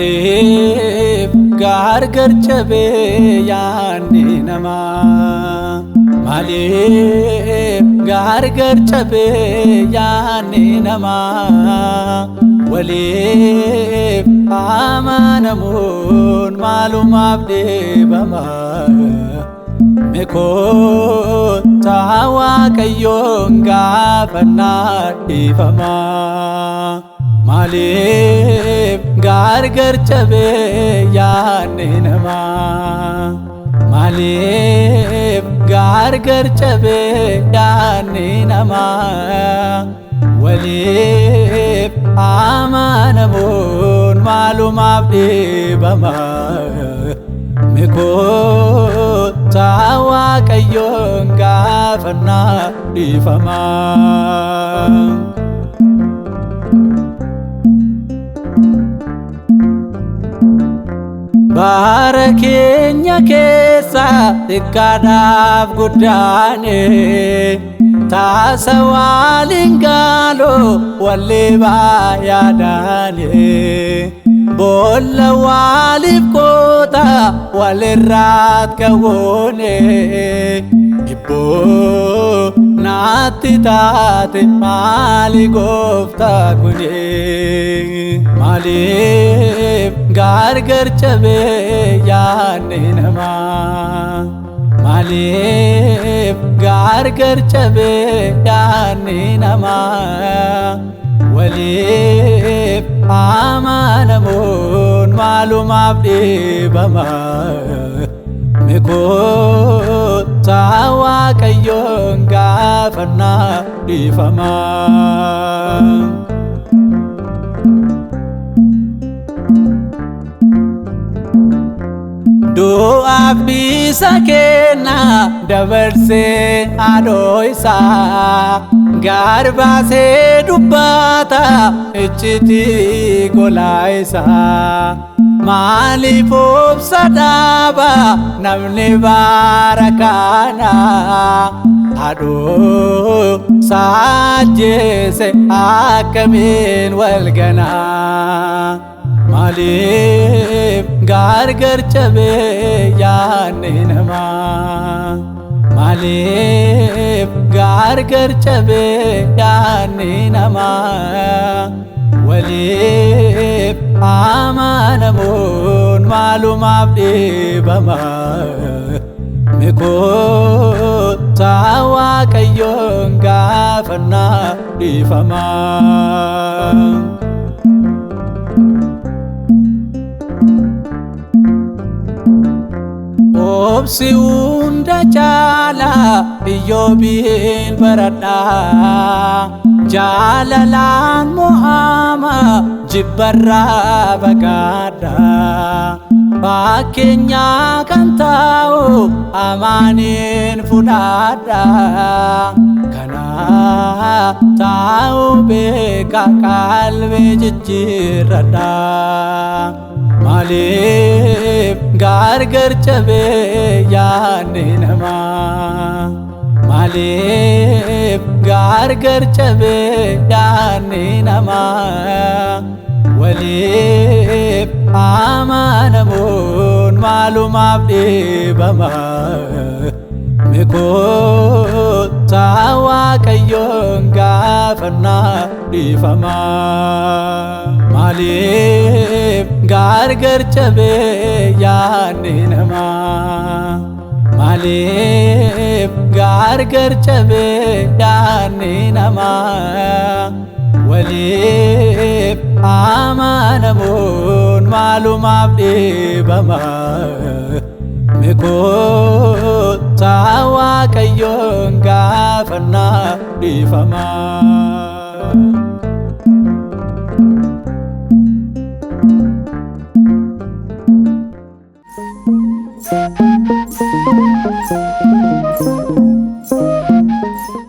Maaliif gargar cabe yaanni namaa Maaliif gargar cabe yaanni namaa waliif amanamuun maalumaaf dhiibamaa Meekoota Waaqayyoon gaafannaa dhiifamaa Maaliif gargar cabe yaanni namaa Maaliif gargar cabe yaanni namaa waliif amanamuun maalumaaf dhiibamaa Meekoota Waaqayyoon gaafannaa dhiifamaa Bara keenya keessa xiqqaadhaaf guddaane taasa waliin gaaloo wallee yaadaane boolla waliif qoota walirraat kawoone ibboo naatti taate maali gooftaa kuni Maaliif gargar cabe yaanni namaa Maaliif gargar cabe yaanni namaa waliif amanamuun maalumaaf dhiibamaa Meekoota Waaqayyoon gaafannaa dhiifamaa Du'aaf bisa kenna dabarsee haadhoo isaa garbaasee dubbata iccitii golaa isaa maaliif obsa dhaaba namni bara kana haadhoo saajjeese akkamiin wal ganaa Maaliif gargar cabe yaanni namaa Maaliif gargar cabe yaanni namaa waliif amanamuun maalumaaf dhiibamaa Meekoota Waaqayyoon gaafannaa dhiifamaa Obsi hunda caala Iyyoobiin baradhaa jaalalaan mo'ama jibbarraa fagaadhaa fakkeenya kan ta'u amaaniin fudhadhaa kana ta'u beeka qalbii jijjiirradhaa Maaliif gargar cabe yaanni namaa Maaliif gargar cabe yaanni namaa waliif amanamuun maalumaaf dhiibamaa Meekoota Waaqayyoon gaafannaa dhiifamaa Maaliif gargar cabe yaanni namaa Maaliif gargar cabe yaanni namaa waliif amanamuun maalumaaf dhiibamaa Meekoota waaqayyoon gaafannaa dhiifamaa.